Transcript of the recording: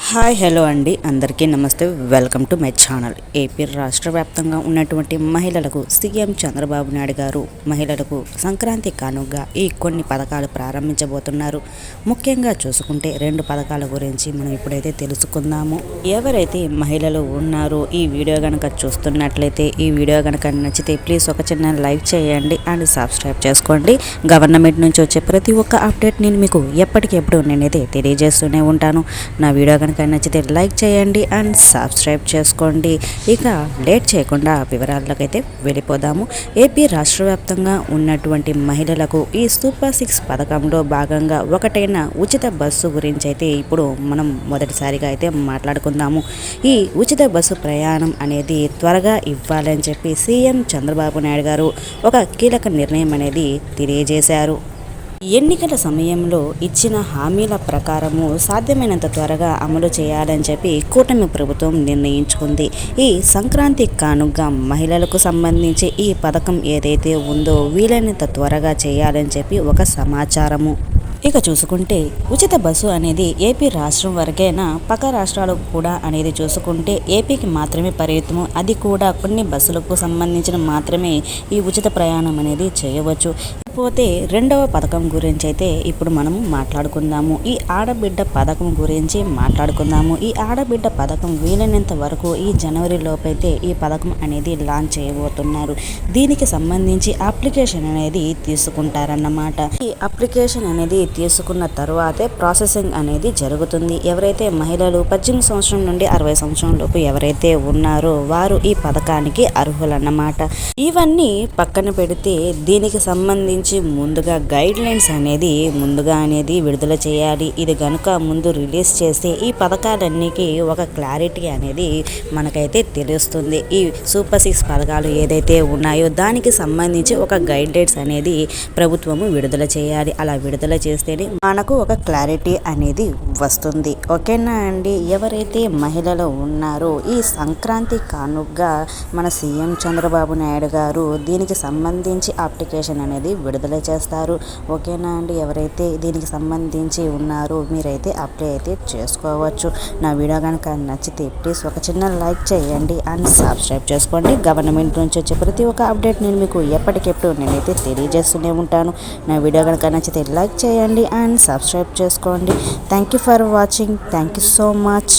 Hi hello అండి, అందరికీ నమస్తే. Welcome to my channel. AP రాష్ట్ర వ్యాప్తంగా ఉన్నటువంటి మహిళలకు సీఎం చంద్రబాబు నాయుడు గారు మహిళలకు సంక్రాంతి కానుకగా ఈ కొన్ని పథకాలు ప్రారంభించబోతున్నారు. ముఖ్యంగా చూసుకుంటే 2 పథకాల గురించి మనం ఇప్పుడైతే తెలుసుకుందాము. ఎవరైతే మహిళలు ఉన్నారో ఈ వీడియో కనుక చూస్తున్నట్లయితే, ఈ వీడియో కనుక నచ్చితే ప్లీజ్ ఒక చిన్న లైక్ చేయండి అండ్ సబ్స్క్రైబ్ చేసుకోండి. గవర్నమెంట్ నుంచి వచ్చే ప్రతి ఒక్క అప్డేట్ నేను మీకు ఎప్పటికెప్పుడు నేనైతే తెలియజేస్తూనే ఉంటాను. నా వీడియో కనుక నచ్చితే లైక్ చేయండి అండ్ సబ్స్క్రైబ్ చేసుకోండి. ఇక లేట్ చేయకుండా వివరాల్లోకి అయితే వెళ్ళిపోదాము. ఏపీ రాష్ట్ర వ్యాప్తంగా ఉన్నటువంటి మహిళలకు ఈ సూపర్ 6 పథకంలో భాగంగా ఒకటైన ఉచిత బస్సు గురించి అయితే ఇప్పుడు మనం మొదటిసారిగా అయితే మాట్లాడుకుందాము. ఈ ఉచిత బస్సు ప్రయాణం అనేది త్వరగా ఇవ్వాలని చెప్పి సీఎం చంద్రబాబు నాయుడు గారు ఒక కీలక నిర్ణయం అనేది తెలియజేశారు. ఎన్నికల సమయంలో ఇచ్చిన హామీల ప్రకారము సాధ్యమైనంత త్వరగా అమలు చేయాలని చెప్పి కూటమి ప్రభుత్వం నిర్ణయించుకుంది. ఈ సంక్రాంతి కానుకగా మహిళలకు సంబంధించి ఈ పథకం ఏదైతే ఉందో వీలైనంత త్వరగా చేయాలని చెప్పి ఒక సమాచారము. ఇక చూసుకుంటే ఉచిత బస్సు అనేది ఏపీ రాష్ట్రం వరకైనా పక్క రాష్ట్రాలకు కూడా అనేది చూసుకుంటే ఏపీకి మాత్రమే పరిమితము. అది కూడా కొన్ని బస్సులకు సంబంధించిన మాత్రమే ఈ ఉచిత ప్రయాణం అనేది చేయవచ్చు. పోతే 2వ పథకం గురించి అయితే ఇప్పుడు మనము మాట్లాడుకుందాము. ఈ ఆడబిడ్డ పథకం గురించి మాట్లాడుకుందాము. ఈ ఆడబిడ్డ పథకం వీలైనంత వరకు ఈ జనవరి లోపైతే ఈ పథకం అనేది లాంచ్ చేయబోతున్నారు. దీనికి సంబంధించి అప్లికేషన్ అనేది తీసుకుంటారన్నమాట. ఈ అప్లికేషన్ అనేది తీసుకున్న తర్వాతే ప్రాసెసింగ్ అనేది జరుగుతుంది. ఎవరైతే మహిళలు 18 సంవత్సరం నుండి 60 సంవత్సరం లోపు ఎవరైతే ఉన్నారో వారు ఈ పథకానికి అర్హులన్నమాట. ఇవన్నీ పక్కన పెడితే దీనికి సంబంధించి ముందుగా గైడ్ లైన్స్ అనేది విడుదల చేయాలి. ఇది కనుక ముందు రిలీజ్ చేస్తే ఈ పథకాలన్నిటికీ ఒక క్లారిటీ అనేది మనకైతే తెలుస్తుంది. ఈ సూపర్ 6 పథకాలు ఏదైతే ఉన్నాయో దానికి సంబంధించి ఒక గైడ్ లైన్స్ అనేది ప్రభుత్వము విడుదల చేయాలి. అలా విడుదల చేస్తేనే మనకు ఒక క్లారిటీ అనేది వస్తుంది. ఓకేనా అండి? ఎవరైతే మహిళలు ఉన్నారో ఈ సంక్రాంతి కానుకగా మన సీఎం చంద్రబాబు నాయుడు గారు దీనికి సంబంధించి అప్లికేషన్ అనేది విడుదల చేస్తారు. ఓకేనా అండి? ఎవరైతే దీనికి సంబంధించి ఉన్నారో మీరైతే అప్లై అయితే చేసుకోవచ్చు. నా వీడియో కనుక నచ్చితే ప్లీజ్ ఒక చిన్న లైక్ చేయండి అండ్ సబ్స్క్రైబ్ చేసుకోండి. గవర్నమెంట్ నుంచి వచ్చే ప్రతి ఒక్క అప్డేట్ నేను మీకు ఎప్పటికెప్పుడు నేనైతే తెలియజేస్తూనే ఉంటాను. నా వీడియో కనుక నచ్చితే లైక్ చేయండి అండ్ సబ్స్క్రైబ్ చేసుకోండి. Thank you for watching. Thank you so much.